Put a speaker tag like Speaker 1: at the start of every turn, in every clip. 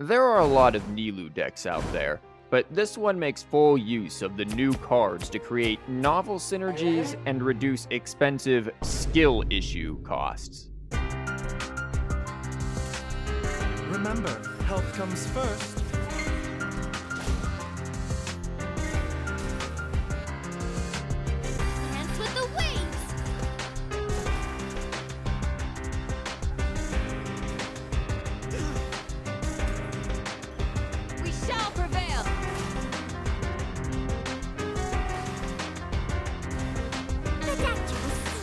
Speaker 1: There are a lot of Nilou decks out there, but this one makes full use of the new cards to create novel synergies and reduce expensive skill issue costs.
Speaker 2: Remember, health comes first.
Speaker 3: Dance with the waves! We shall prevail! The deck will see.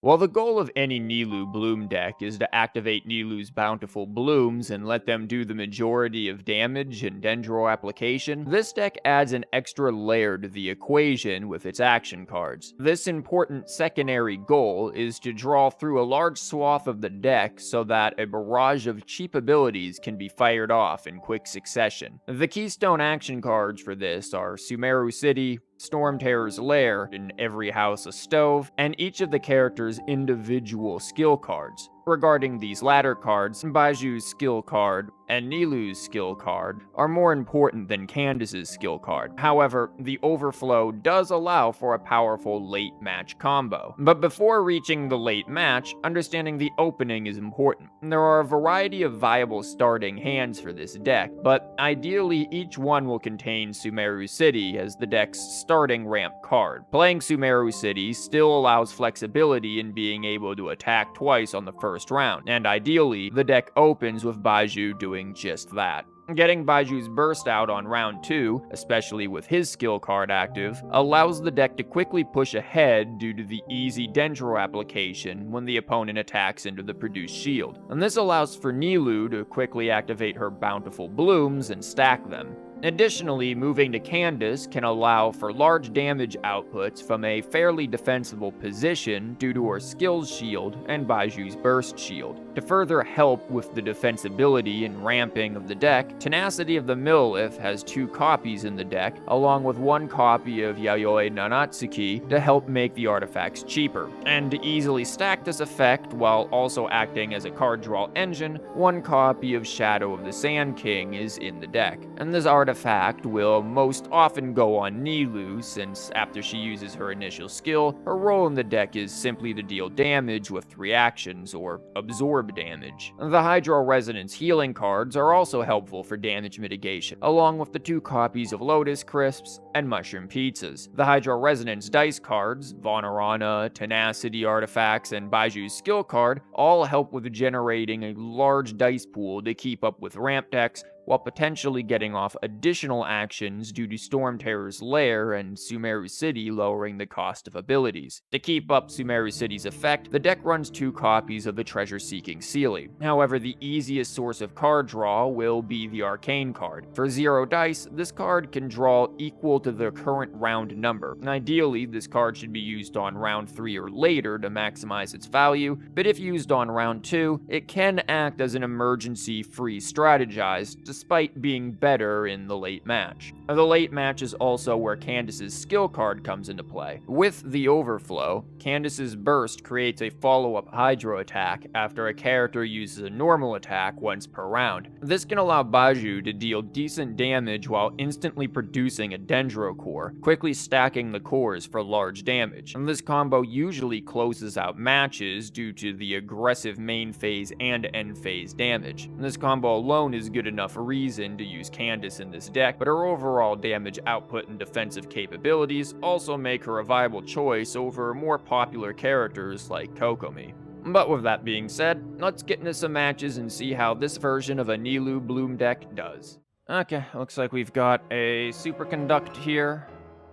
Speaker 1: While the goal of any Nilou Bloom deck is to activate Nilou's bountiful blooms and let them do the majority of damage and Dendro application, this deck adds an extra layer to the equation with its action cards. This important secondary goal is to draw through a large swath of the deck so that a barrage of cheap abilities can be fired off in quick succession. The keystone action cards for this are Sumeru City, Storm Terror's Lair, in every house a stove, and each of the characters' individual skill cards. Regarding these latter cards, Baizhu's skill card and Nilou's skill card are more important than Candace's skill card. However, the overflow does allow for a powerful late match combo. But before reaching the late match, understanding the opening is important. There are a variety of viable starting hands for this deck, but ideally each one will contain Sumeru City as the deck's starting ramp card. Playing Sumeru City still allows flexibility in being able to attack twice on the first round, and ideally, the deck opens with Baizhu doing just that. Getting Baiju's burst out on round 2, especially with his skill card active, allows the deck to quickly push ahead due to the easy Dendro application when the opponent attacks into the produced shield. And this allows for Nilou to quickly activate her bountiful blooms and stack them. Additionally, moving to Candace can allow for large damage outputs from a fairly defensible position due to her skills shield and Baiju's burst shield. To further help with the defensibility and ramping of the deck, Tenacity of the Millith has 2 copies in the deck, along with 1 copy of Yayoi Nanatsuki to help make the artifacts cheaper. And to easily stack this effect while also acting as a card draw engine, 1 copy of Shadow of the Sand King is in the deck. And this artifact will most often go on Nilou, since after she uses her initial skill, her role in the deck is simply to deal damage with reactions or absorb damage. The Hydro Resonance healing cards are also helpful for damage mitigation, along with the 2 copies of Lotus Crisps and Mushroom Pizzas. The Hydro Resonance dice cards, Vonarana, Tenacity artifacts, and Baiju's skill card all help with generating a large dice pool to keep up with ramp decks, while potentially getting off additional actions due to Storm Terror's Lair and Sumeru City lowering the cost of abilities. To keep up Sumeru City's effect, the deck runs 2 copies of the Treasure Seeking Sealy. However, the easiest source of card draw will be the Arcane card. For 0 dice, this card can draw equal to the current round number. Ideally, this card should be used on round 3 or later to maximize its value, but if used on round 2, it can act as an emergency free strategize, despite being better in the late match. The late match is also where Candace's skill card comes into play. With the overflow, Candace's burst creates a follow-up Hydro attack after a character uses a normal attack once per round. This can allow Baizhu to deal decent damage while instantly producing a Dendro core, quickly stacking the cores for large damage. And this combo usually closes out matches due to the aggressive main phase and end phase damage. And this combo alone is good enough reason to use Candace in this deck, but her overall damage output and defensive capabilities also make her a viable choice over more popular characters like Kokomi. But with that being said, let's get into some matches and see how this version of a Nilou Bloom deck does. Okay, looks like we've got a Superconduct here.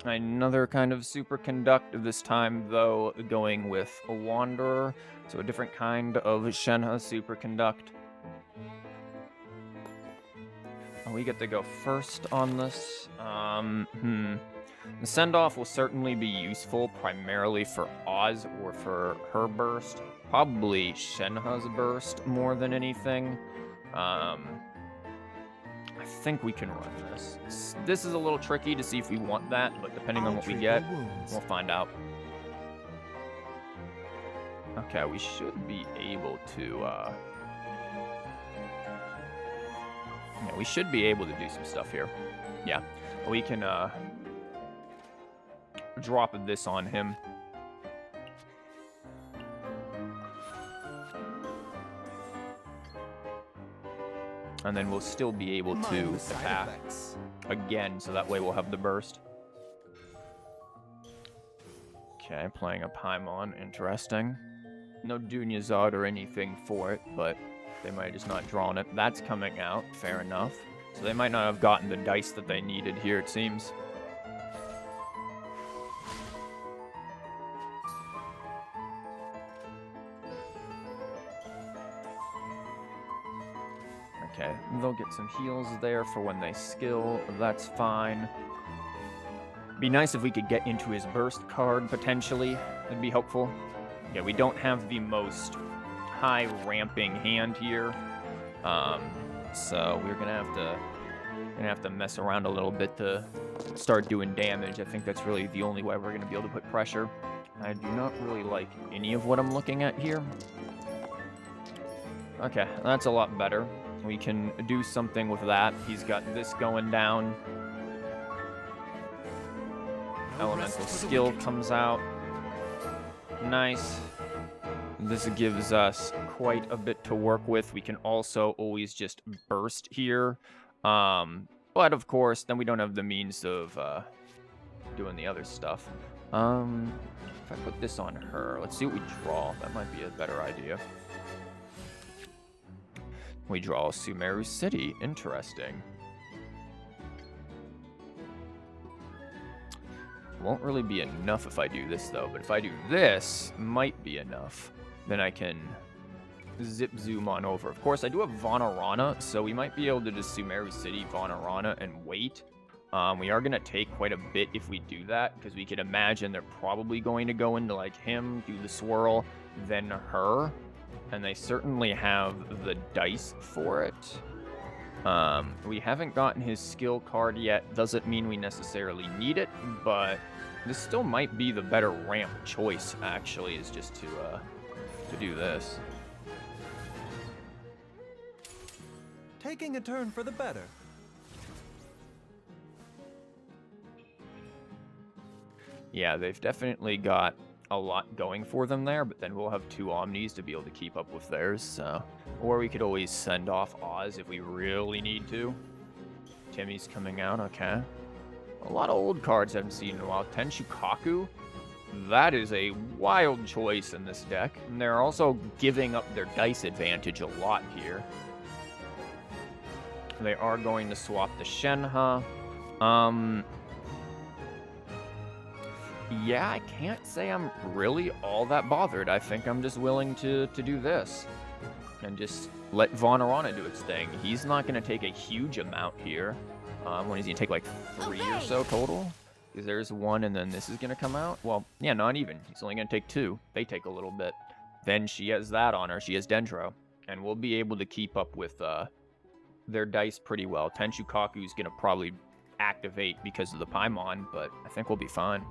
Speaker 1: Another kind of Superconduct, this time though going with a Wanderer, so a different kind of Shenhe Superconduct. We get to go first on this. The send-off will certainly be useful, primarily for Oz or for her burst. Probably Shenhe's burst more than anything. I think we can run this. This is a little tricky to see if we want that, but depending on what we get, we'll find out. Okay, we should be able to, yeah, we should be able to do some stuff here. Yeah, we can, drop this on him. And then we'll still be able to
Speaker 2: Mind the side
Speaker 1: attack
Speaker 2: effects.
Speaker 1: again, so that way we'll have the burst. Okay, playing a Paimon, interesting. No Dunyazad or anything for it, but they might have just not drawn it. That's coming out, fair enough. So they might not have gotten the dice that they needed here, it seems. Okay, they'll get some heals there for when they skill. That's fine. Be nice if we could get into his burst card, potentially. That'd be helpful. Yeah, we don't have the most high ramping hand here. So we're gonna have to mess around a little bit to start doing damage. I think that's really the only way we're gonna be able to put pressure. I do not really like any of what I'm looking at here. Okay, that's a lot better. We can do something with that. He's got this going down. Elemental skill comes out. Nice. This gives us quite a bit to work with. We can also always just burst here. But of course, then we don't have the means of doing the other stuff. If I put this on her, let's see what we draw. That might be a better idea. We draw Sumeru City. Interesting. Won't really be enough if I do this, though. But if I do this, might be enough. Then I can zip zoom on over. Of course, I do have Vanarana, so we might be able to just Sumeru City, Vanarana, and wait. We are going to take quite a bit if we do that, because we can imagine they're probably going to go into, like, him, do the swirl, then her. And they certainly have the dice for it. We haven't gotten his skill card yet. Doesn't mean we necessarily need it, but this still might be the better ramp choice, actually, is just to do this.
Speaker 2: Taking a turn for the better.
Speaker 1: Yeah, they've definitely got a lot going for them there, but then we'll have two Omnis to be able to keep up with theirs, so. Or we could always send off Oz if we really need to. Timmy's coming out, okay. A lot of old cards I haven't seen in a while. Tenshukaku, that is a wild choice in this deck. And they're also giving up their dice advantage a lot here. They are going to swap the Shenhe. Yeah, I can't say I'm really all that bothered. I think I'm just willing to do this. And just let Vanarana do its thing. He's not going to take a huge amount here. What is he going to take, like 3 or so total? Because there's 1 and then this is going to come out? Well, yeah, not even. He's only going to take 2. They take a little bit. Then she has that on her. She has Dendro. And we'll be able to keep up with their dice pretty well. Tenshukaku's going to probably activate because of the Paimon, but I think we'll be fine.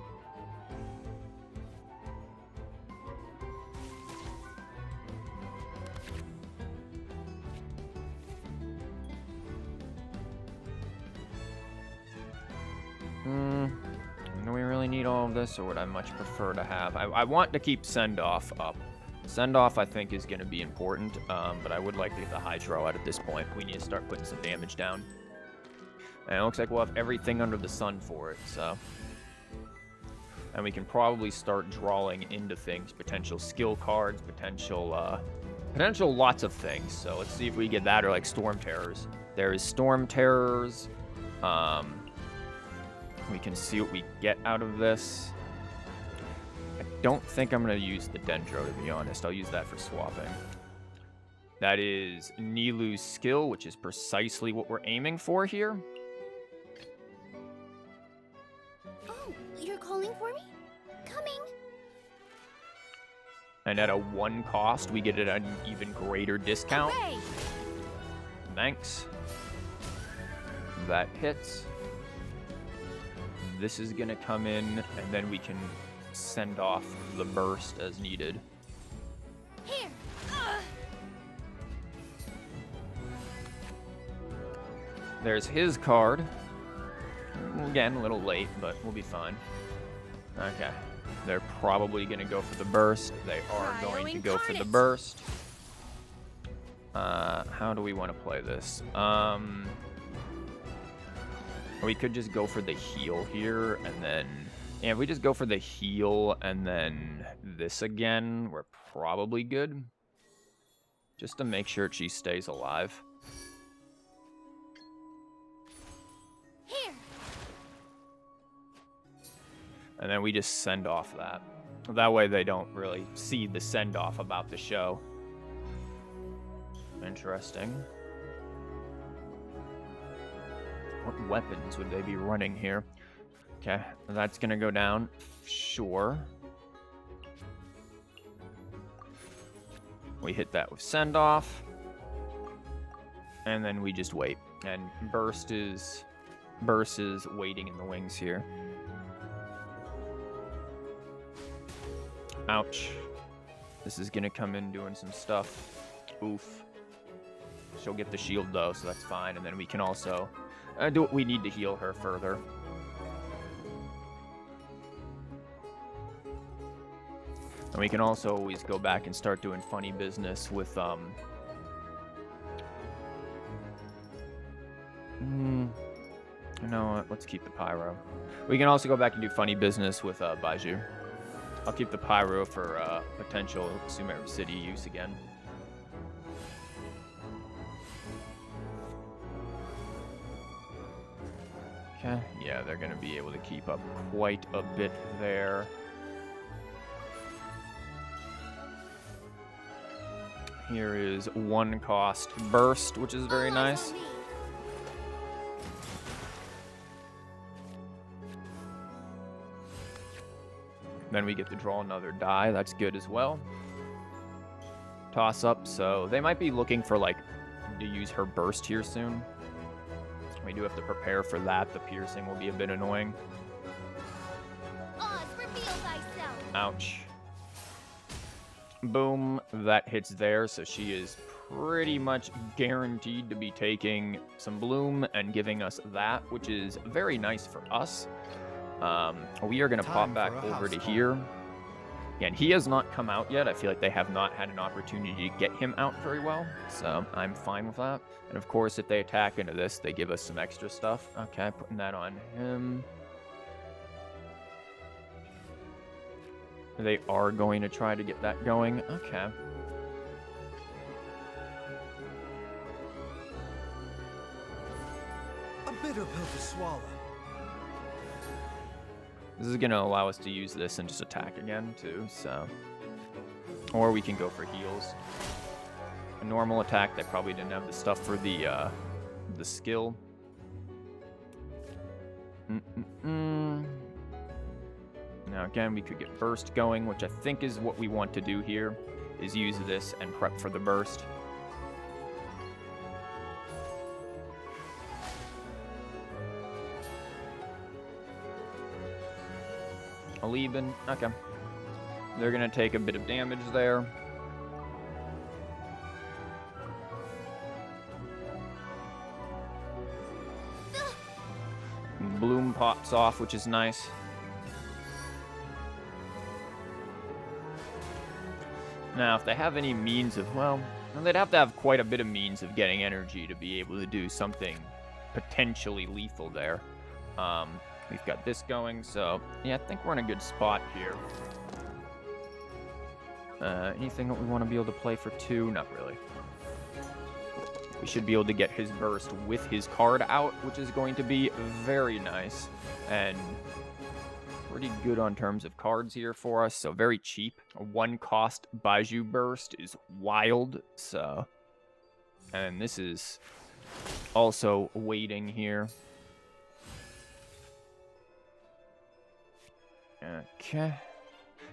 Speaker 1: Do we really need all of this, or would I much prefer to have... I want to keep Send-Off up. Send-Off, I think, is going to be important, but I would like to get the Hydro out at this point. We need to start putting some damage down. And it looks like we'll have everything under the sun for it, so... And we can probably start drawing into things. Potential skill cards, potential lots of things. So let's see if we get that, or like Storm Terrors. There is Storm Terrors. We can see what we get out of this. I don't think I'm going to use the Dendro, to be honest. I'll use that for swapping. That is Nilou's skill, which is precisely what we're aiming for here.
Speaker 3: Oh, you're calling for me? Coming.
Speaker 1: And at a 1 cost, we get it at an even greater discount.
Speaker 3: Hooray!
Speaker 1: Thanks. That hits. This is going to come in, and then we can send off the burst as needed.
Speaker 3: Here.
Speaker 1: There's his card. Again, a little late, but we'll be fine. Okay. They're probably going to go for the burst. They are going to go for the burst. How do we want to play this? We could just go for the heal here, and then... Yeah, if we just go for the heal and then this again, we're probably good. Just to make sure she stays alive.
Speaker 3: Here.
Speaker 1: And then we just send off that. That way they don't really see the send-off about the show. Interesting. What weapons would they be running here? Okay, that's gonna go down. Sure. We hit that with send-off. And then we just wait. And Burst is waiting in the wings here. Ouch. This is gonna come in doing some stuff. Oof. She'll get the shield though, so that's fine. And then we can also do what we need to heal her further. And we can also always go back and start doing funny business with, you know what? Let's keep the Pyro. We can also go back and do funny business with, Baizhu. I'll keep the Pyro for, potential Sumer City use again. Okay, yeah, they're gonna be able to keep up quite a bit there. Here is 1 cost burst, which is very nice. Then we get to draw another die. That's good as well. Toss up, so they might be looking for, like, to use her burst here soon. We do have to prepare for that. The piercing will be a bit annoying.
Speaker 3: Oz, reveal thyself.
Speaker 1: Ouch. Boom, that hits there, so she is pretty much guaranteed to be taking some bloom and giving us that, which is very nice for us. We are going to pop back over to here. And he has not come out yet. I feel like they have not had an opportunity to get him out very well, so I'm fine with that. And of course, if they attack into this, they give us some extra stuff. Okay, putting that on him. They are going to try to get that going. Okay.
Speaker 2: A bitter pill to swallow.
Speaker 1: This is going to allow us to use this and just attack again, too, so... Or we can go for heals. A normal attack, they probably didn't have the stuff for the skill. Now, again, we could get burst going, which I think is what we want to do here, is use this and prep for the burst. Aliban, okay. They're gonna take a bit of damage there. Bloom pops off, which is nice. Now, if they have any means of, well, they'd have to have quite a bit of means of getting energy to be able to do something potentially lethal there. We've got this going, so yeah, I think we're in a good spot here. Anything that we want to be able to play for 2? Not really. We should be able to get his burst with his card out, which is going to be very nice. And pretty good on terms of cards here for us, so very cheap. A 1 cost Baizhu burst is wild, so... And this is also waiting here. Okay.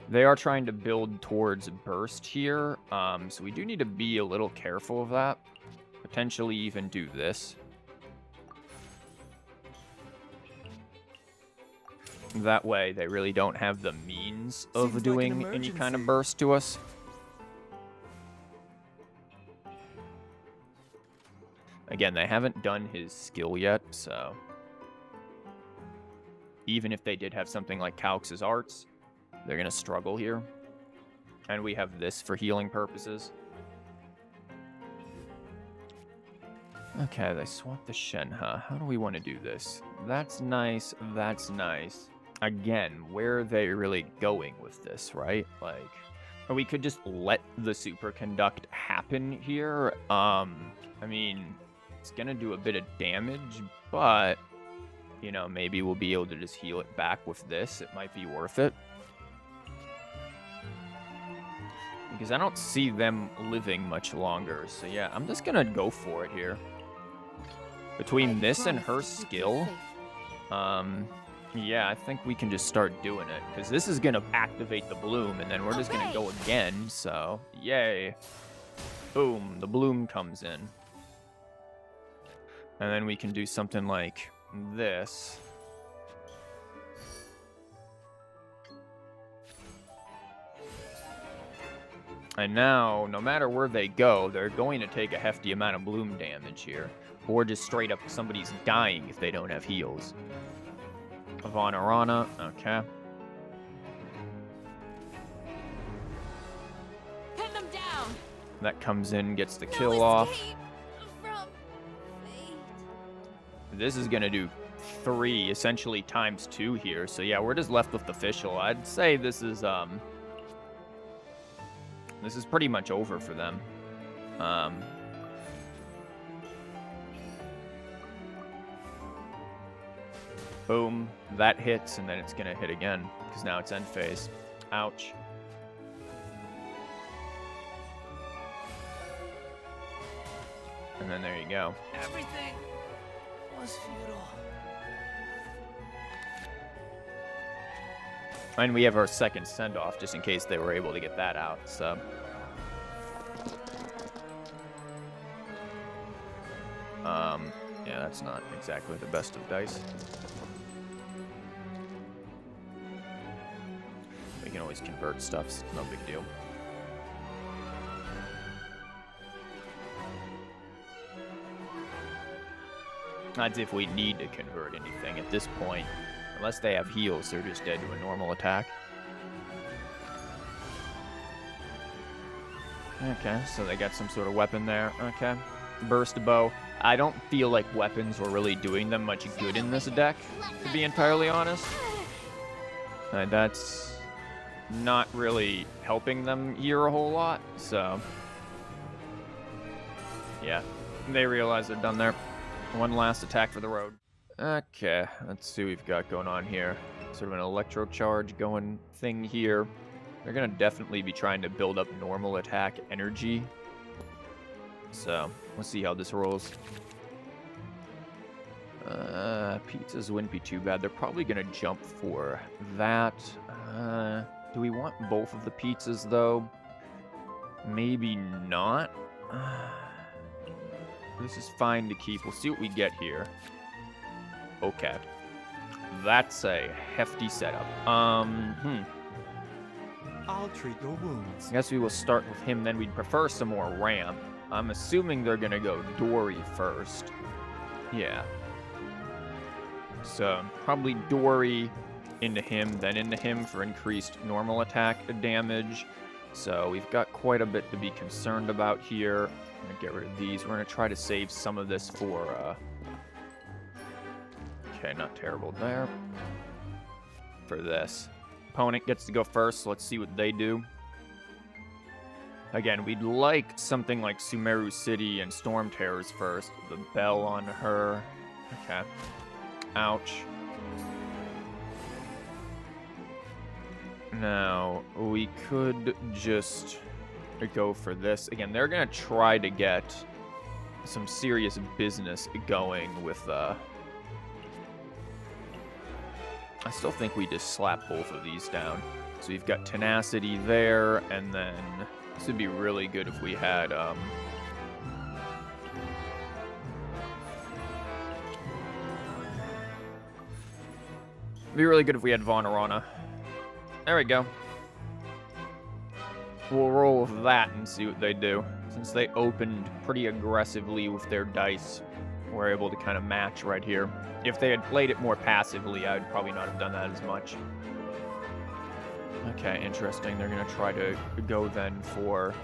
Speaker 1: They are trying to build towards burst here, so we do need to be a little careful of that. Potentially even do this. That way, they really don't have the means of doing any kind of burst to us. Again, they haven't done his skill yet, so... Even if they did have something like Calx's Arts, they're going to struggle here. And we have this for healing purposes. Okay, they swapped the Shenhe. How do we want to do this? That's nice, that's nice. Again, where are they really going with this, right? Like, or we could just let the superconduct happen here. I mean, it's going to do a bit of damage, but... You know, maybe we'll be able to just heal it back with this. It might be worth it. Because I don't see them living much longer. So yeah, I'm just gonna go for it here. Between this and her skill, yeah, I think we can just start doing it. Because this is gonna activate the bloom, and then we're just gonna go again. So, yay. Boom, the bloom comes in. And then we can do something like... this. And now, no matter where they go, they're going to take a hefty amount of bloom damage here. Or just straight up somebody's dying if they don't have heals. Vanarana, okay.
Speaker 3: Pin them down.
Speaker 1: That comes in, gets the kill off. This is going to do 3, essentially times 2 here. So yeah, we're just left with the official. I'd say this is pretty much over for them. Boom, that hits, and then it's going to hit again, because now it's end phase. Ouch. And then there you go.
Speaker 2: Everything was futile.
Speaker 1: And we have our second send-off, just in case they were able to get that out, so... yeah, that's not exactly the best of dice. We can always convert stuff, it's no big deal. Not if we need to convert anything at this point. Unless they have heals, they're just dead to a normal attack. Okay, so they got some sort of weapon there. Okay. Burst bow. I don't feel like weapons were really doing them much good in this deck, to be entirely honest. That's not really helping them here a whole lot, so... yeah, they realize they're done there. One last attack for the road. Okay, let's see what we've got going on here. Sort of an Electro-Charge going thing here. They're going to definitely be trying to build up normal attack energy. So, let's see how this rolls. Pizzas wouldn't be too bad. They're probably going to jump for that. Do we want both of the pizzas, though? Maybe not. This is fine to keep. We'll see what we get here. Okay. That's a hefty setup.
Speaker 2: I'll treat your wounds.
Speaker 1: I guess we will start with him, then we'd prefer some more ramp. I'm assuming they're gonna go Dory first. Yeah. So, probably Dory into him, then into him for increased normal attack damage. So, we've got quite a bit to be concerned about here. I'm gonna get rid of these. We're gonna try to save some of this for, okay, not terrible there. For this. Opponent gets to go first, so let's see what they do. Again, we'd like something like Sumeru City and Storm Terrors first. The bell on her. Okay. Ouch. Now, we could just go for this. Again, they're going to try to get some serious business going with... I still think we just slap both of these down. So we've got Tenacity there, and then this would be really good if we had... It'd be really good if we had Vanarana. There we go. We'll roll with that and see what they do. Since they opened pretty aggressively with their dice, we're able to kind of match right here. If they had played it more passively, I'd probably not have done that as much. Okay, interesting. They're going to try to go then for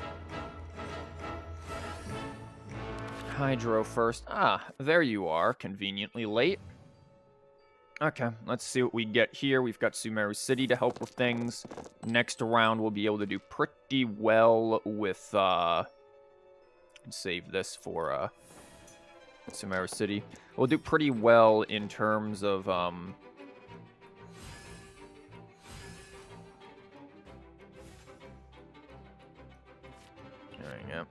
Speaker 1: Hydro first. Ah, there you are, conveniently late. Okay, let's see what we get here. We've got Sumeru City to help with things. Next round, we'll be able to do pretty well with, save this for, Sumeru City. We'll do pretty well in terms of, there we go.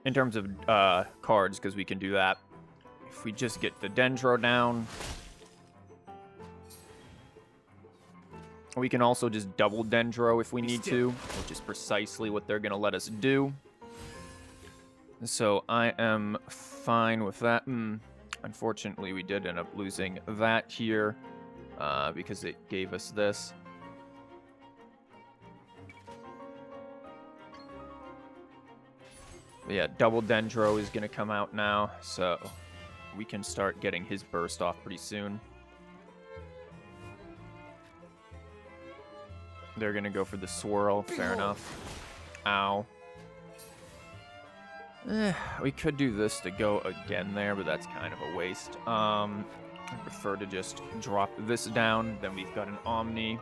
Speaker 1: In terms of, cards, because we can do that. If we just get the Dendro down. We can also just double Dendro if we need to, which is precisely what they're going to let us do. So I am fine with that. Unfortunately, we did end up losing that here because it gave us this. But yeah, double Dendro is going to come out now, so we can start getting his burst off pretty soon. They're going to go for the Swirl. Fair enough. Ow. We could do this to go again there, but that's kind of a waste. I prefer to just drop this down. Then we've got an Omni.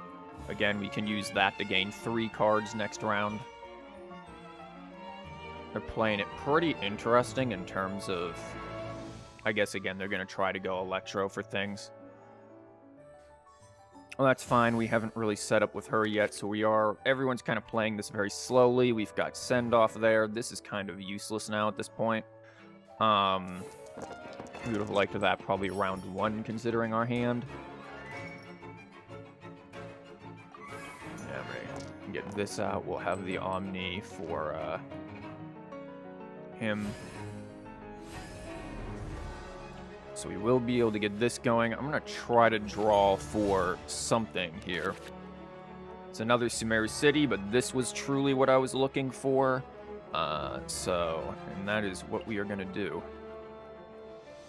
Speaker 1: Again, we can use that to gain 3 cards next round. They're playing it pretty interesting in terms of... I guess, again, they're going to try to go Electro for things. Well, that's fine. We haven't really set up with her yet, so everyone's kind of playing this very slowly. We've got Send-Off there. This is kind of useless now at this point. We would have liked that probably round 1, considering our hand. Yeah, we can get this out. We'll have the Omni for him. So we will be able to get this going. I'm going to try to draw for something here. It's another Sumeru City, but this was truly what I was looking for. And that is what we are going to do.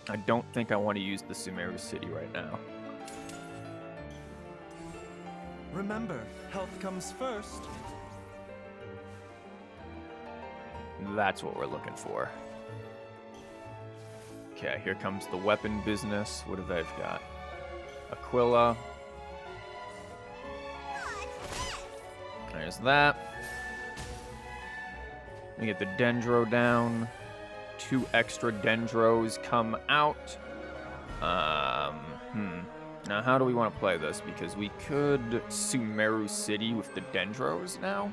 Speaker 1: I don't think I want to use the Sumeru City right now.
Speaker 2: Remember, health comes first.
Speaker 1: That's what we're looking for. Okay, here comes the weapon business. What have they got? Aquila. There's that. We get the Dendro down. 2 extra Dendros come out. Now, how do we want to play this? Because we could Sumeru City with the Dendros now.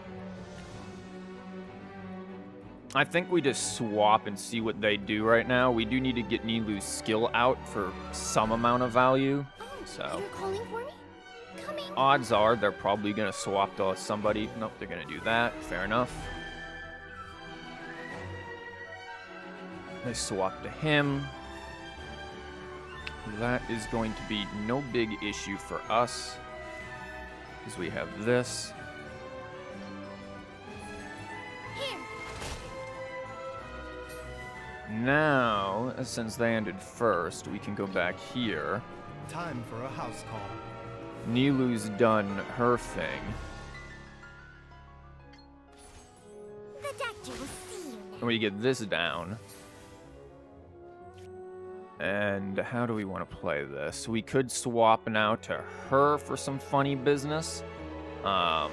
Speaker 1: I think we just swap and see what they do right now. We do need to get Nilou's skill out for some amount of value. So
Speaker 3: You're calling for me? Coming.
Speaker 1: Odds are they're probably going to swap to somebody. Nope, they're going to do that. Fair enough. They swap to him. That is going to be no big issue for us. Because we have this. Now, since they ended first, we can go back here.
Speaker 2: Time for a house call.
Speaker 1: Nilou's done her thing.
Speaker 3: The doctor will see you now.
Speaker 1: And we get this down. And how do we want to play this? We could swap now to her for some funny business. I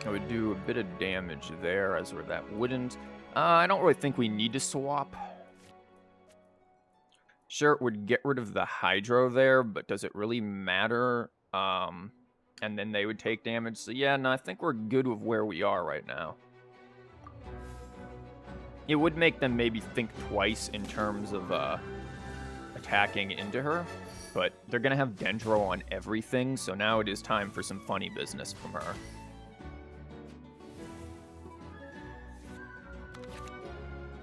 Speaker 1: would do a bit of damage there, as where that wouldn't. I don't really think we need to swap. Sure, it would get rid of the Hydro there, but does it really matter? And then they would take damage. So yeah, no, I think we're good with where we are right now. It would make them maybe think twice in terms of attacking into her, but they're going to have Dendro on everything, so now it is time for some funny business from her.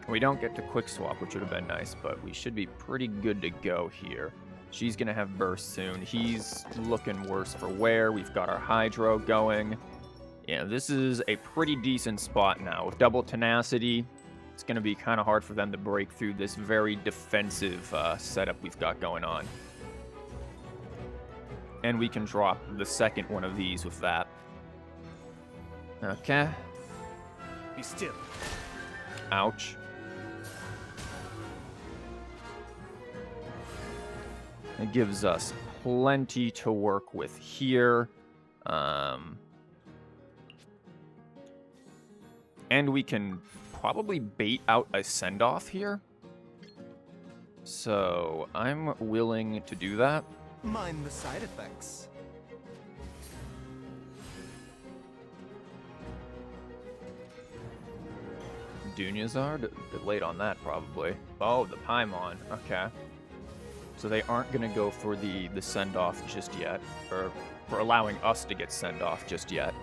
Speaker 1: We don't get to quick swap, which would have been nice, but we should be pretty good to go here. She's going to have burst soon. He's looking worse for wear. We've got our Hydro going Yeah, this is a pretty decent spot now. With double tenacity, it's going to be kind of hard for them to break through this very defensive setup we've got going on. And we can drop the second one of these with that. Okay.
Speaker 2: Be still.
Speaker 1: Ouch. It gives us plenty to work with here. And we can probably bait out a send-off here. So I'm willing to do that.
Speaker 2: Mind the side effects.
Speaker 1: Dunyazard? Bit late on that, probably. Oh, the Paimon. Okay. So they aren't going to go for the send-off just yet. Or for allowing us to get send-off just yet.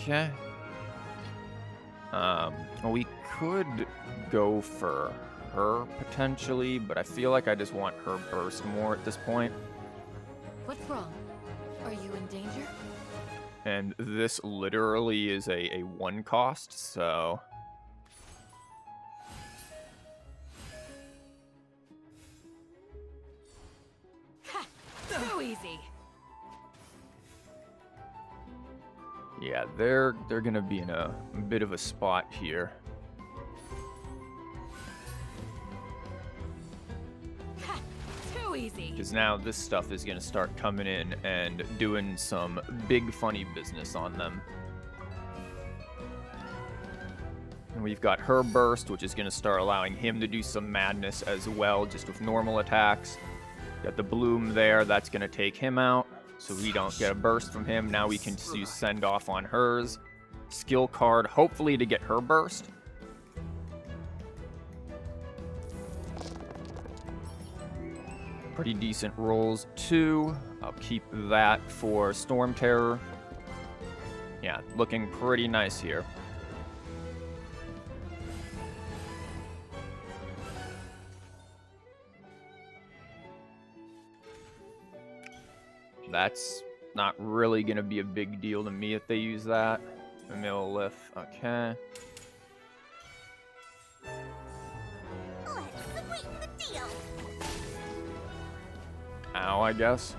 Speaker 1: Okay. We could go for her, potentially, but I feel like I just want her burst more at this point.
Speaker 3: What's wrong? Are you in danger?
Speaker 1: And this literally is a 1 cost, so...
Speaker 3: Ha! Too easy!
Speaker 1: Yeah, they're gonna be in a bit of a spot here.
Speaker 3: Ha! Too easy!
Speaker 1: Because now this stuff is gonna start coming in and doing some big funny business on them. And we've got her burst, which is gonna start allowing him to do some madness as well, just with normal attacks. Got the bloom there, that's gonna take him out. So we don't get a burst from him. Now we can just use send off on hers. Skill card, hopefully to get her burst. Pretty decent rolls too. I'll keep that for Storm Terror. Yeah, looking pretty nice here. That's not really going to be a big deal to me if they use that. Millilith, okay.
Speaker 3: Let's sweeten the deal!
Speaker 1: Ow, I guess.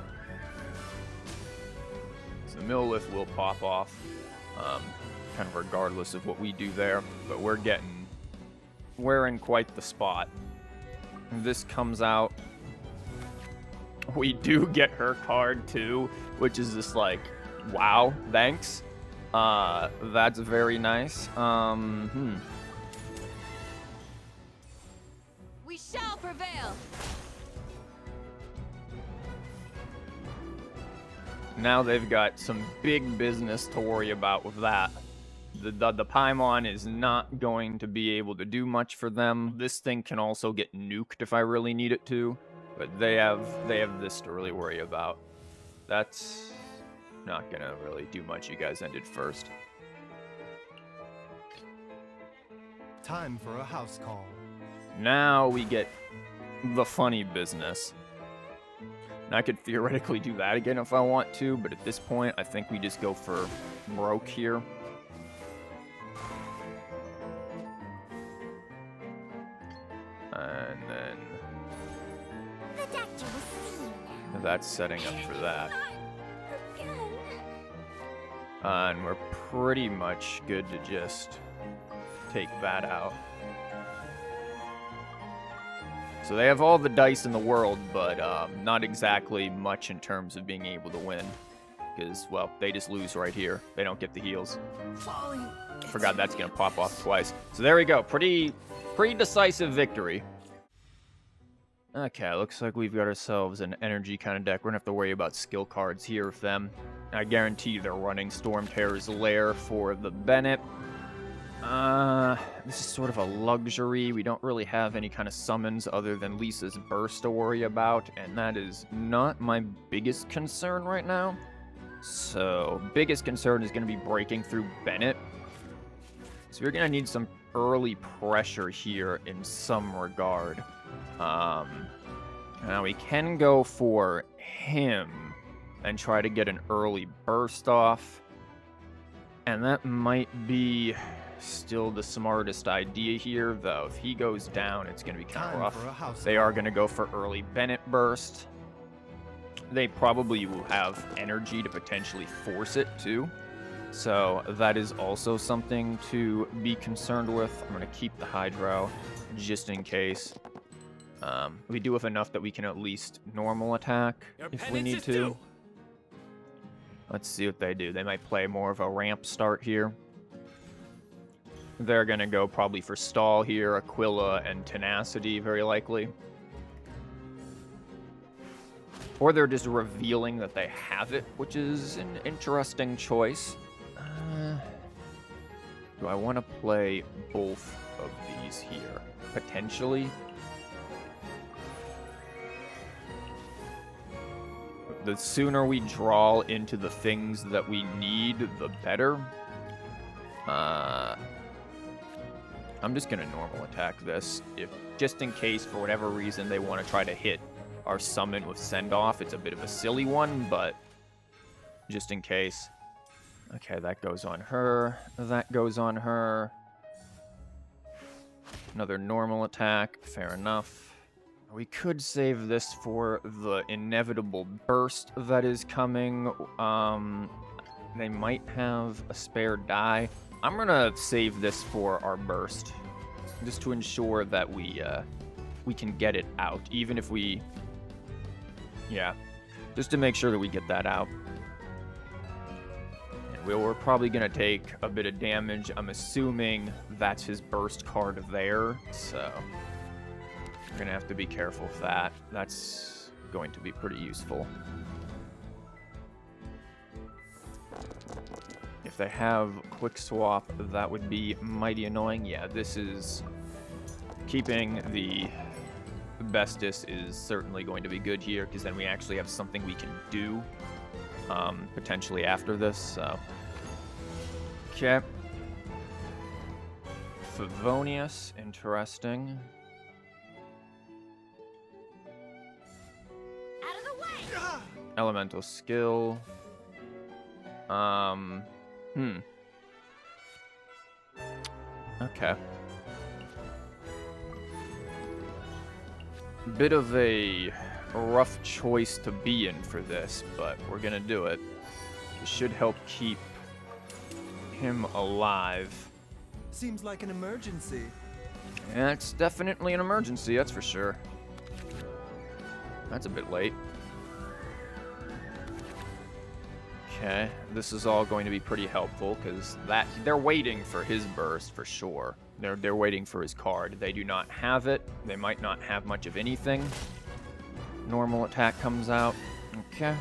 Speaker 1: So the Millilith will pop off, kind of regardless of what we do there. But we're in quite the spot. This comes out. We do get her card too, which is just like, wow, thanks. That's very nice.
Speaker 3: We shall prevail!
Speaker 1: Now they've got some big business to worry about with that. The Paimon is not going to be able to do much for them. This thing can also get nuked if I really need it to. But they have this to really worry about. That's not gonna really do much. You guys ended first.
Speaker 2: Time for a house call.
Speaker 1: Now we get the funny business. And I could theoretically do that again if I want to, but at this point, I think we just go for broke here. And then...
Speaker 3: The doctor will see you now.
Speaker 1: that's setting up for that.
Speaker 3: Again.
Speaker 1: And we're pretty much good to just take that out. So they have all the dice in the world, but not exactly much in terms of being able to win. Because, well, they just lose right here. They don't get the heals. Forgot that's going to pop off twice. So there we go. Pretty decisive victory. Okay, looks like we've got ourselves an energy kind of deck. We're going to have to worry about skill cards here with them. I guarantee they're running Storm Terror's Lair for the Bennett. This is sort of a luxury. We don't really have any kind of summons other than Lisa's Burst to worry about, and that is not my biggest concern right now. So, biggest concern is going to be breaking through Bennett. So we're going to need some early pressure here in some regard. Now we can go for him. and try to get an early burst off. And that might be still the smartest idea here, though. If he goes down, it's going to be kind of
Speaker 2: Time
Speaker 1: rough.
Speaker 2: for a house
Speaker 1: They are
Speaker 2: call.
Speaker 1: going to go for early Bennett burst. They probably will have energy to potentially force it, too. So that is also something to be concerned with. I'm going to keep the Hydro just in case. We do have enough that we can at least normal attack if we need to. Let's see what they do. They might play more of a ramp start here. They're going to go probably for stall here, Aquila and Tenacity, very likely. Or they're just revealing that they have it, which is an interesting choice. Do I want to play both of these here? Potentially. The sooner we draw into the things that we need, the better. I'm just going to normal attack this. Just in case, for whatever reason, they want to try to hit our summon with send-off. It's a bit of a silly one, but just in case. Okay, that goes on her. That goes on her. Another normal attack. Fair enough. We could save this for the inevitable burst that is coming. They might have a spare die. I'm gonna save this for our burst, just to ensure that we can get it out, even if we, just to make sure that we get that out. And we're probably gonna take a bit of damage. I'm assuming that's his burst card there, so we're gonna have to be careful with that. That's going to be pretty useful. If they have quick swap, that would be mighty annoying. Yeah, this is keeping the Bestis is certainly going to be good here, because then we actually have something we can do potentially after this. So, okay. Favonius, interesting.
Speaker 3: Out of the way!
Speaker 1: Elemental skill. Okay. Bit of a rough choice to be in for this, but we're gonna do it. It should help keep him alive.
Speaker 2: Seems like an emergency.
Speaker 1: Yeah, it's definitely an emergency, that's for sure. That's a bit late. Okay, this is all going to be pretty helpful, because they're waiting for his burst for sure. They're waiting for his card. They do not have it. They might not have much of anything. Normal attack comes out. Okay.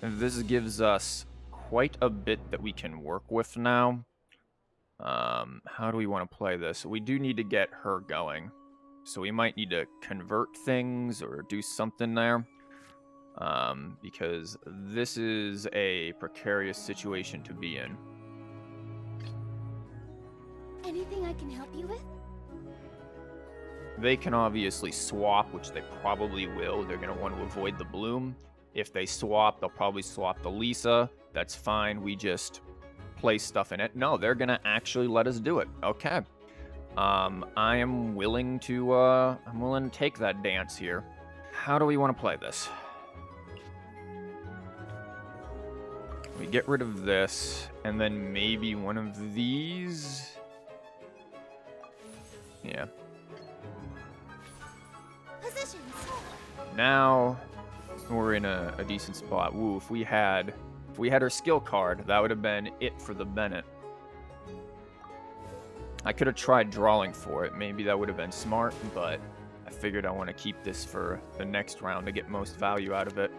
Speaker 1: And this gives us quite a bit that we can work with now. How do we want to play this? We do need to get her going. So we might need to convert things or do something there. Because this is a precarious situation to be in.
Speaker 3: Anything I can help you with?
Speaker 1: They can obviously swap, which they probably will. They're going to want to avoid the Bloom. If they swap, they'll probably swap the Lisa. That's fine. We just place stuff in it. No, they're going to actually let us do it. Okay. I am willing to take that dance here. How do we want to play this? We get rid of this, and then maybe one of these. Yeah.
Speaker 3: Positions.
Speaker 1: Now we're in a decent spot. Woo, if we had her skill card, that would have been it for the Bennett. I could have tried drawing for it. Maybe that would have been smart, but I figured I want to keep this for the next round to get most value out of it.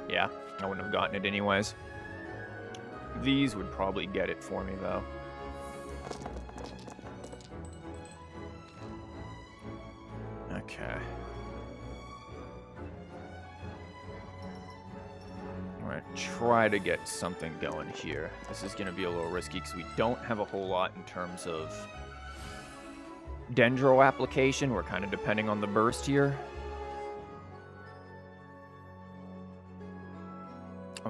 Speaker 1: Yeah, I wouldn't have gotten it anyways. These would probably get it for me, though. Okay. I'm going to try to get something going here. This is going to be a little risky because we don't have a whole lot in terms of Dendro application. We're kind of depending on the burst here.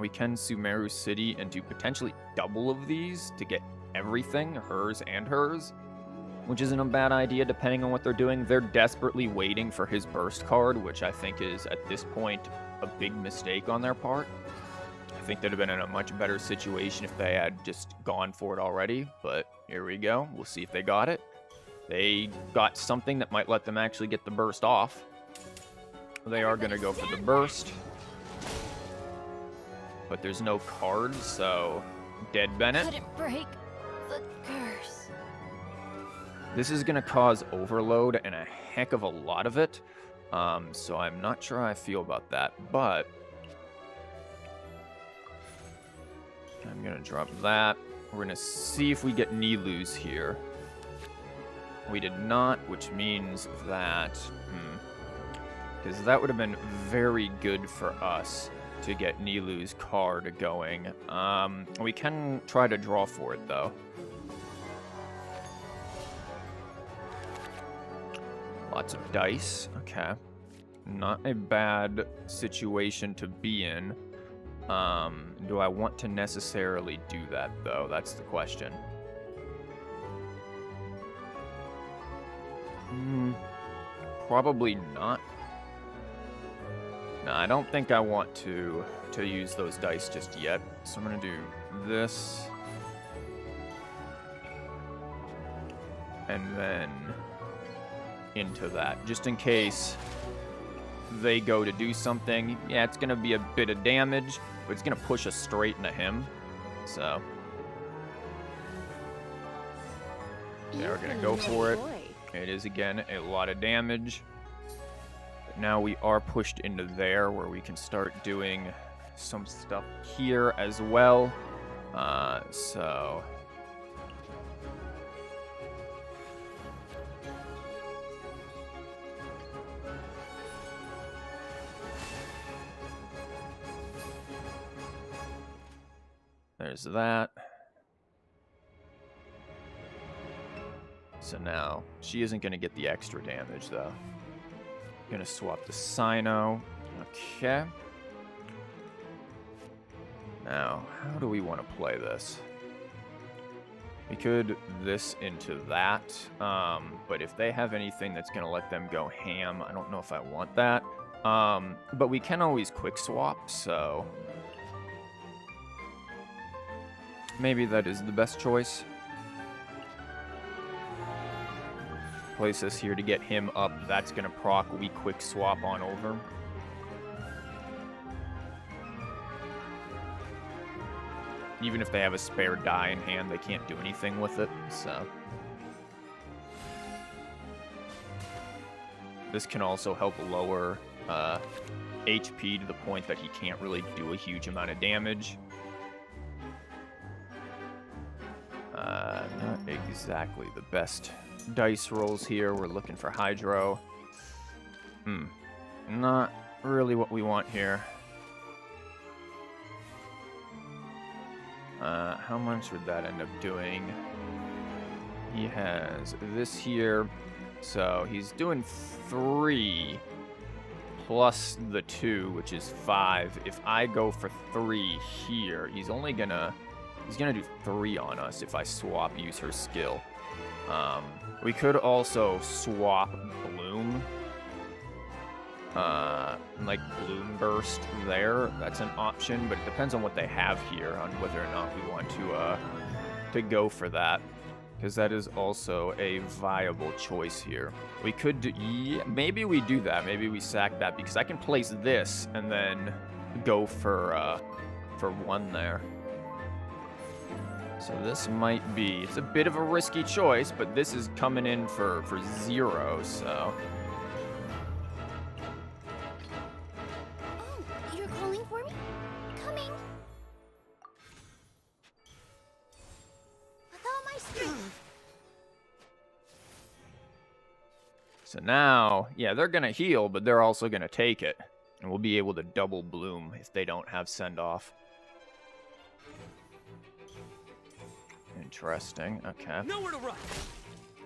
Speaker 1: we can Sumeru City and do potentially double of these to get everything, hers and hers, which isn't a bad idea depending on what they're doing. They're desperately waiting for his burst card, which I think is, at this point, a big mistake on their part. I think they'd have been in a much better situation if they had just gone for it already, but here we go. We'll see if they got it. They got something that might let them actually get the burst off. They are going to go for the burst. But there's no cards, so dead Bennett.
Speaker 3: Couldn't break the curse.
Speaker 1: This is going to cause overload and a heck of a lot of it. So I'm not sure how I feel about that, but I'm going to drop that. We're going to see if we get Nilou's here. We did not, which means that... because that would have been very good for us to get Nilou's card going. We can try to draw for it, though. Lots of dice. Okay. Not a bad situation to be in. Do I want to necessarily do that, though? That's the question. Probably not. No, I don't think I want to use those dice just yet. So I'm going to do this. And then into that, just in case they go to do something. Yeah, it's going to be a bit of damage, but it's going to push us straight into him. So yeah, we're going to go for it. It is, again, a lot of damage. But now we are pushed into there where we can start doing some stuff here as well. So there's that. So now, she isn't going to get the extra damage, though. Going to swap the Sino. Okay. Now, how do we want to play this? We could this into that, but if they have anything that's going to let them go ham, I don't know if I want that. But we can always quick swap, so maybe that is the best choice. Place this here to get him up. That's going to proc. We quick swap on over. Even if they have a spare die in hand, they can't do anything with it, so. This can also help lower HP to the point that he can't really do a huge amount of damage. Not exactly the best dice rolls here. We're looking for Hydro. Not really what we want here. How much would that end up doing? He has this here. So he's doing 3 plus the 2, which is 5. If I go for 3 here, he's gonna do 3 on us if I swap use her skill. We could also swap Bloom. Like Bloom Burst there. That's an option, but it depends on what they have here on whether or not we want to go for that. Because that is also a viable choice here. We could do, yeah, maybe we do that. Maybe we sack that because I can place this and then go for 1 there. So this might be, it's a bit of a risky choice, but this is coming in for 0, so.
Speaker 3: Oh, you're calling for me? Coming. With all my strength.
Speaker 1: So now, yeah, they're going to heal, but they're also going to take it. And we'll be able to double Bloom if they don't have send-off. Interesting. Okay.
Speaker 2: Nowhere to run.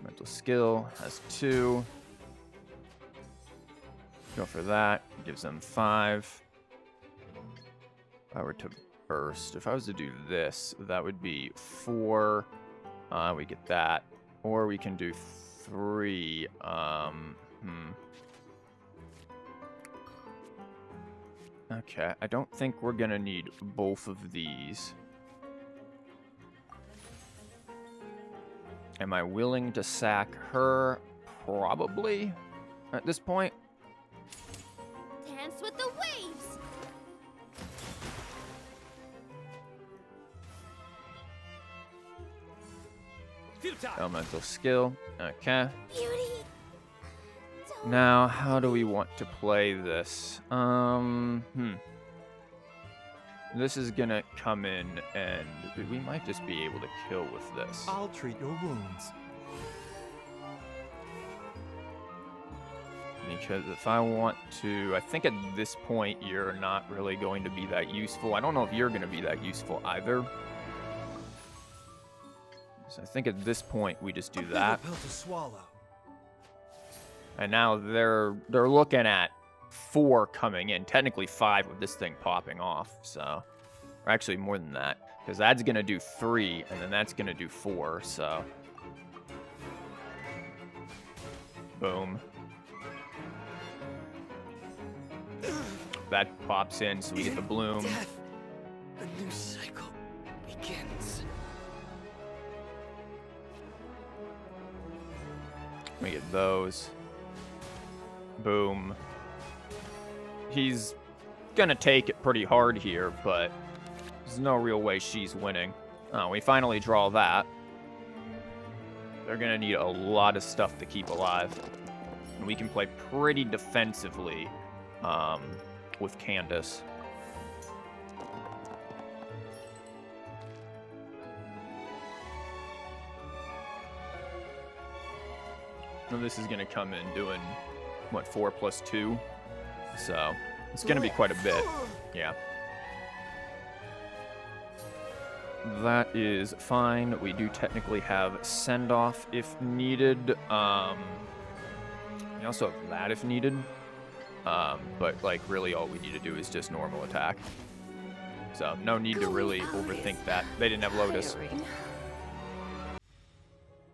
Speaker 1: Mental skill has 2. Go for that. Gives them 5. If I were to burst, if I was to do this, that would be 4. We get that. Or we can do 3. Okay, I don't think we're gonna need both of these. Am I willing to sack her? Probably. At this point.
Speaker 3: Dance with the waves.
Speaker 1: Elemental skill. Okay.
Speaker 3: Beauty. Don't
Speaker 1: Now, how do we want to play this? This is gonna come in, and we might just be able to kill with this.
Speaker 2: I'll treat your wounds.
Speaker 1: Because if I want to, I think at this point you're not really going to be that useful. I don't know if you're going to be that useful either. So I think at this point we just do that.
Speaker 2: Pill to swallow.
Speaker 1: And now they're looking at 4 coming in, technically 5 with this thing popping off. So, or actually more than that, because that's going to do 3, and then that's going to do 4. So, boom. That pops in, so we get the bloom.
Speaker 2: Death. A new cycle begins.
Speaker 1: We get those. Boom. He's gonna take it pretty hard here, but there's no real way she's winning. Oh, we finally draw that. They're gonna need a lot of stuff to keep alive. And we can play pretty defensively with Candace. Now this is gonna come in doing, what, 4 + 2? So, it's gonna be quite a bit. Yeah. That is fine. We do technically have send-off if needed. We also have that if needed. But, like, really all we need to do is just normal attack. So, no need to really overthink that. They didn't have Lotus.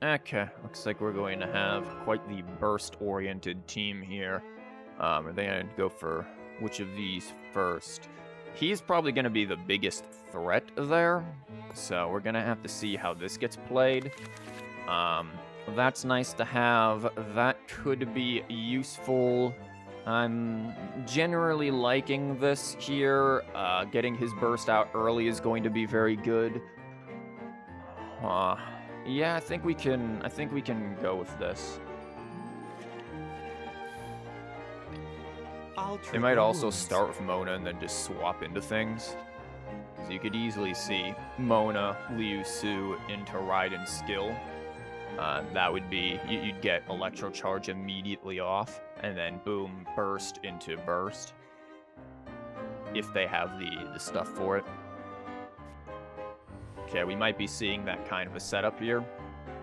Speaker 1: Okay, looks like we're going to have quite the burst-oriented team here. Are they going to go for which of these first? He's probably going to be the biggest threat there, so we're going to have to see how this gets played. That's nice to have. That could be useful. I'm generally liking this here. Getting his burst out early is going to be very good. Yeah, I think we can go with this. They might also start with Mona and then just swap into things. Because you could easily see Mona, Liu Su into Raiden's skill. That would be, you'd get Electro-Charge immediately off, and then boom, burst into burst. If they have the stuff for it. Okay, we might be seeing that kind of a setup here.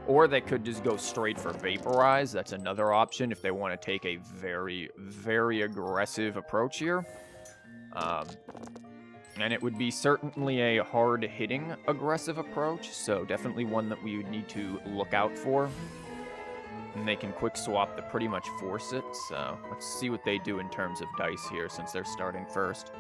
Speaker 1: Or they could just go straight for Vaporize. That's another option if they want to take a very, very aggressive approach here. And it would be certainly a hard-hitting aggressive approach, so definitely one that we would need to look out for. And they can quick swap to pretty much force it, so let's see what they do in terms of dice here since they're starting first.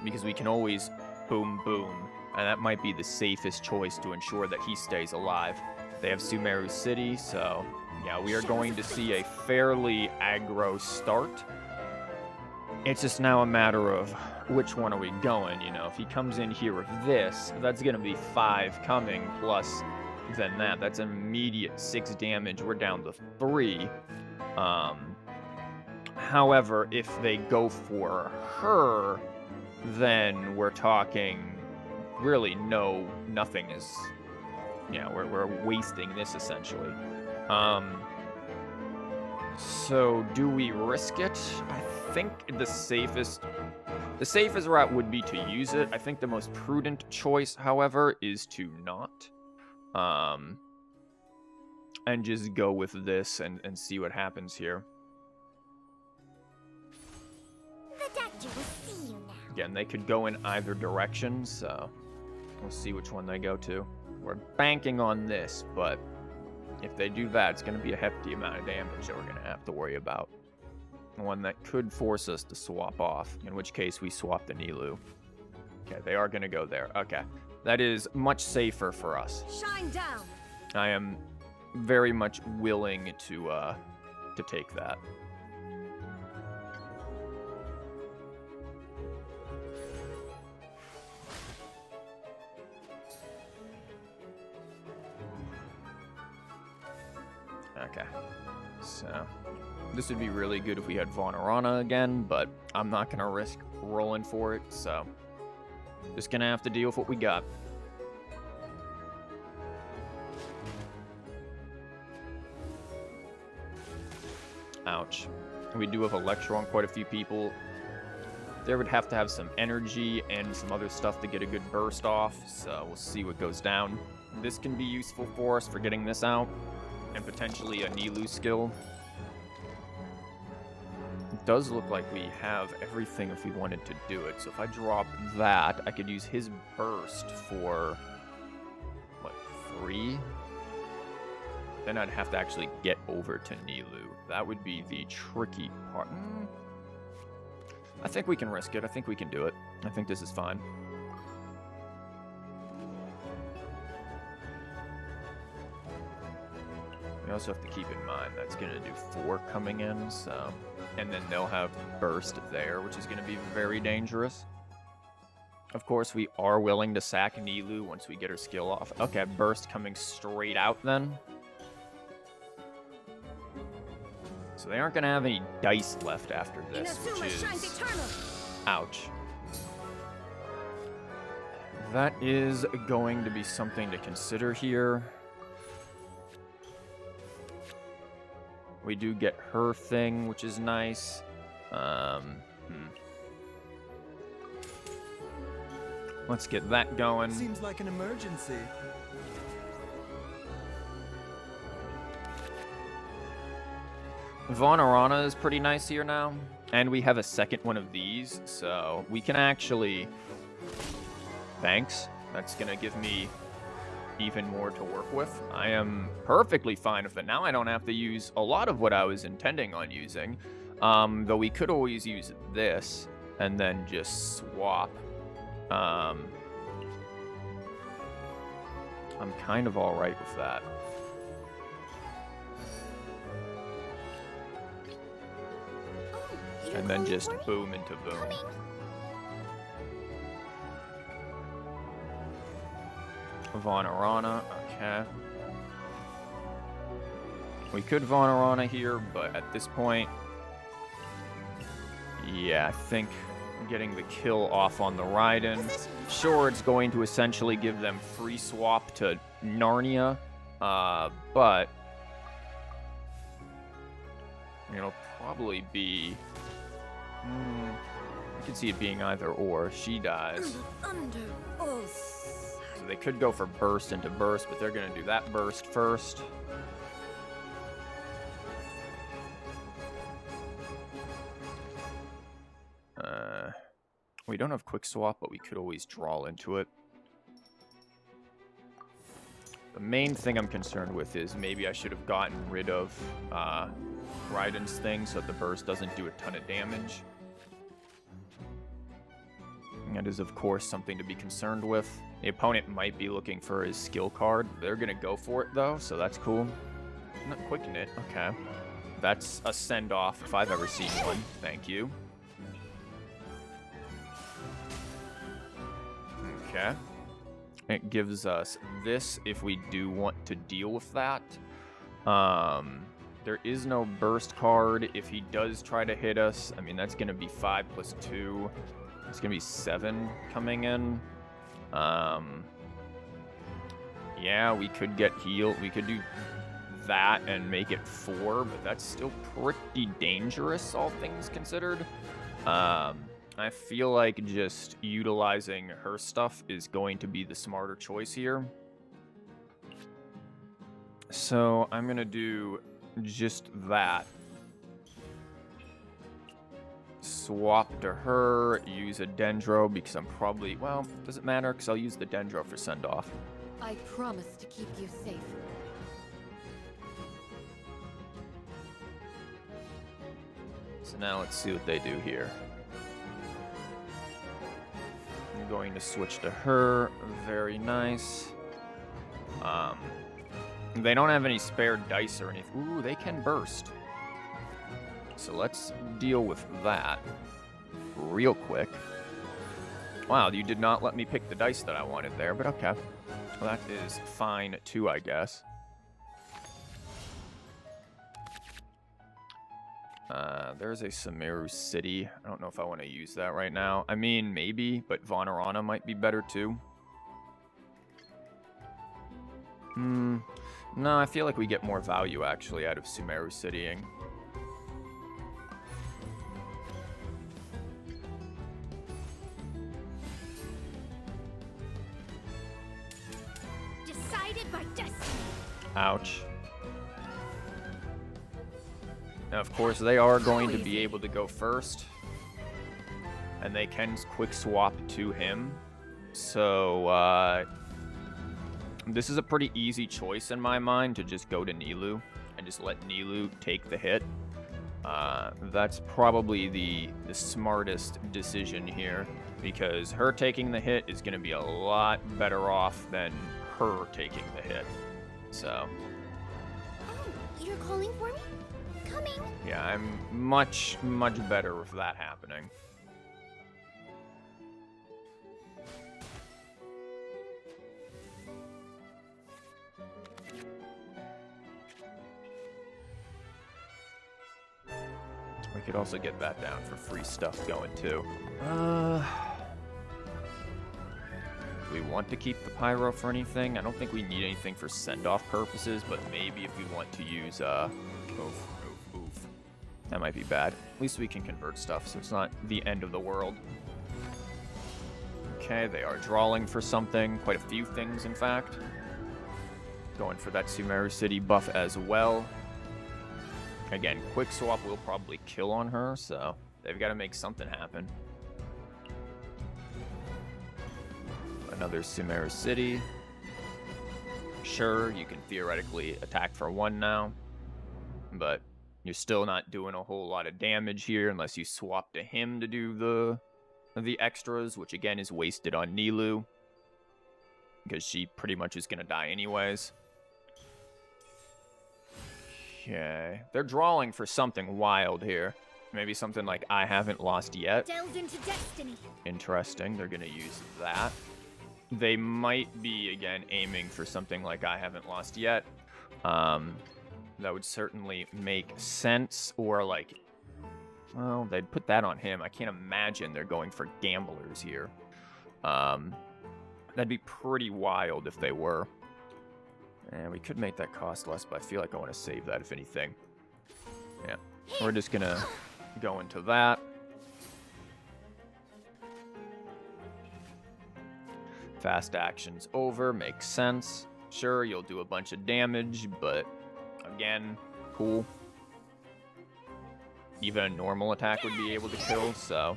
Speaker 1: Because we can always boom, boom, and that might be the safest choice to ensure that he stays alive. They have Sumeru City, so yeah, we are going to see a fairly aggro start. It's just now a matter of which one are we going, you know. If he comes in here with this, that's going to be 5 coming, plus then that. That's an immediate 6 damage. We're down to 3. However, if they go for her, then we're talking really nothing is... Yeah, we're wasting this, essentially. So, do we risk it? I think the safest route would be to use it. I think the most prudent choice, however, is to not. And just go with this and see what happens here.
Speaker 3: The doctor will see you now.
Speaker 1: Again, they could go in either direction, so we'll see which one they go to. We're banking on this, but if they do that, it's going to be a hefty amount of damage that we're going to have to worry about. One that could force us to swap off, in which case we swap the Nilou. Okay, they are going to go there. Okay, that is much safer for us.
Speaker 3: Shine down.
Speaker 1: I am very much willing to take that. Okay, so this would be really good if we had Vonarana again, but I'm not going to risk rolling for it, so just going to have to deal with what we got. Ouch. We do have Electro on quite a few people. There would have to have some energy and some other stuff to get a good burst off, so we'll see what goes down. This can be useful for us for getting this out, and potentially a Nilou skill. It does look like we have everything if we wanted to do it. So if I drop that, I could use his burst for, what, 3? Then I'd have to actually get over to Nilou. That would be the tricky part. I think we can risk it. I think we can do it. I think this is fine. We also have to keep in mind that's going to do 4 coming in, so... And then they'll have burst there, which is going to be very dangerous. Of course, we are willing to sack Nilou once we get her skill off. Okay, burst coming straight out then. So they aren't going to have any dice left after this, which is... Ouch. That is going to be something to consider here. We do get her thing, which is nice. Let's get that going.
Speaker 2: Seems like an emergency.
Speaker 1: Vonarana is pretty nice here now. And we have a second one of these, so we can actually... Thanks. That's going to give me even more to work with. I am perfectly fine with it. Now I don't have to use a lot of what I was intending on using. Though we could always use this and then just swap. I'm kind of alright with that. And then just boom into boom. Vonarana, okay. We could Vonarana here, but at this point, yeah, I think getting the kill off on the Raiden. Sure, it's going to essentially give them free swap to Narnia, but it'll probably be... I can see it being either or. She dies. So they could go for burst into burst, but they're going to do that burst first. We don't have quick swap, but we could always draw into it. The main thing I'm concerned with is maybe I should have gotten rid of Raiden's thing so that the burst doesn't do a ton of damage. That is, of course, something to be concerned with. The opponent might be looking for his skill card. They're going to go for it, though, so that's cool. Not quicken it. Okay. That's a send-off if I've ever seen one. Thank you. Okay. It gives us this if we do want to deal with that. There is no burst card. If he does try to hit us, I mean, that's going to be 5 plus 2. It's going to be 7 coming in. Yeah, we could get healed. We could do that and make it 4, but that's still pretty dangerous, all things considered. I feel like just utilizing her stuff is going to be the smarter choice here. So I'm going to do just that. swap to her, use a Dendro because I'm probably, well, does it matter? Because I'll use the Dendro for send-off.
Speaker 4: I promise to keep you safe.
Speaker 1: So now let's see what they do here. I'm going to switch to her. Very nice. They don't have any spare dice or anything. Ooh, they can burst. So let's deal with that real quick. Wow, you did not let me pick the dice that I wanted there, but okay. Well, that is fine too, I guess. There's a Sumeru City. I don't know if I want to use that right now. I mean, maybe, but Vonarana might be better too. No, I feel like we get more value actually out of Sumeru Citying.
Speaker 3: Decided by destiny.
Speaker 1: Ouch. Now, of course, they are going to be able to go first. And they can quick swap to him. So, this is a pretty easy choice in my mind to just go to Nilou and just let Nilou take the hit. That's probably the smartest decision here, because her taking the hit is going to be a lot better off than her taking the hit. So,
Speaker 3: Oh, you're calling for me? Coming.
Speaker 1: yeah, I'm much, much better with that happening. We could also get that down for free stuff going too. Do we want to keep the pyro for anything? I don't think we need anything for send-off purposes, but maybe if we want to use oof. That might be bad. At least we can convert stuff, so it's not the end of the world. Okay, they are drawing for something. Quite a few things, in fact. Going for that Sumeru City buff as well. Again, quick swap will probably kill on her, so they've got to make something happen. Another Sumeru City. Sure, you can theoretically attack for 1 now, but you're still not doing a whole lot of damage here unless you swap to him to do the extras, which again is wasted on Nilou, because she pretty much is going to die anyways. Okay, they're drawing for something wild here. Maybe something like I haven't lost yet.
Speaker 3: Delved into destiny.
Speaker 1: Interesting, they're going to use that. They might be, again, aiming for something like I haven't lost yet. That would certainly make sense. Or like, well, they'd put that on him. I can't imagine they're going for gamblers here. That'd be pretty wild if they were. And we could make that cost less, but I feel like I want to save that if anything. Yeah, we're just going to go into that. Fast action's over, makes sense. Sure, you'll do a bunch of damage, but again, cool. Even a normal attack would be able to kill, so.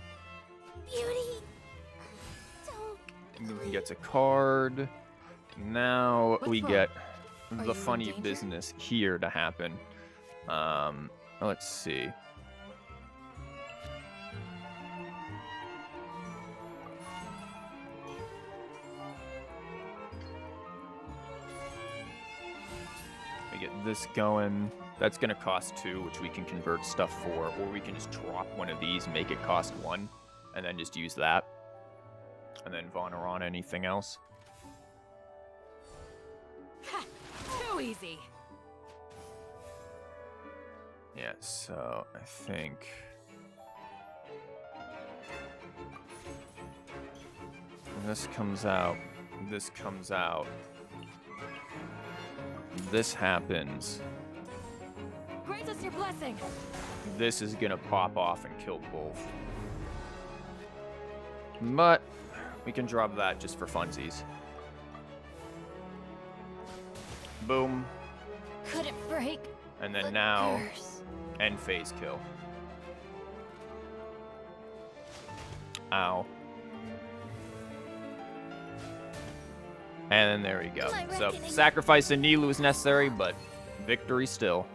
Speaker 3: Beauty. Don't.
Speaker 1: He gets a card. Now
Speaker 4: What's
Speaker 1: we
Speaker 4: wrong?
Speaker 1: get
Speaker 4: Are you
Speaker 1: the
Speaker 4: in
Speaker 1: funny
Speaker 4: danger?
Speaker 1: business here to happen. Let's see. We get this going. That's going to cost 2, which we can convert stuff for, or we can just drop one of these, make it cost 1, and then just use that. And then Vonarana anything else.
Speaker 4: Ha! Too easy.
Speaker 1: Yeah, so I think this comes out, this comes out, this happens,
Speaker 4: Grant us your blessing.
Speaker 1: this is gonna pop off and kill both. But we can drop that just for funsies. Boom.
Speaker 3: Couldn't break.
Speaker 1: And then
Speaker 3: the
Speaker 1: now
Speaker 3: curse.
Speaker 1: end phase kill. Ow. And then there we go. So, sacrifice a Nilou is necessary, but victory still.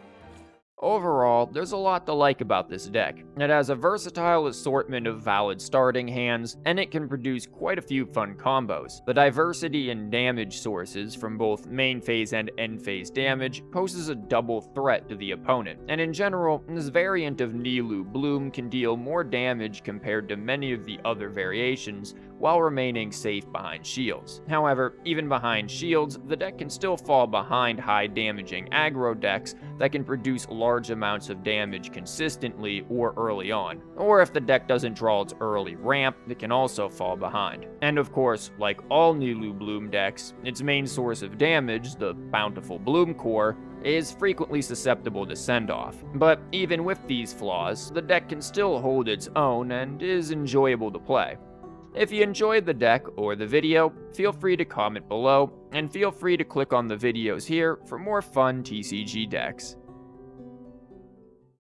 Speaker 1: Overall, there's a lot to like about this deck. It has a versatile assortment of valid starting hands, and it can produce quite a few fun combos. The diversity in damage sources from both main phase and end phase damage poses a double threat to the opponent, and in general, this variant of Nilou Bloom can deal more damage compared to many of the other variations, while remaining safe behind shields. However, even behind shields, the deck can still fall behind high damaging aggro decks that can produce large amounts of damage consistently or early on. Or if the deck doesn't draw its early ramp, it can also fall behind. And of course, like all Nilou Bloom decks, its main source of damage, the bountiful Bloom Core, is frequently susceptible to send-off. But even with these flaws, the deck can still hold its own and is enjoyable to play. If you enjoyed the deck or the video, feel free to comment below, and feel free to click on the videos here for more fun TCG decks.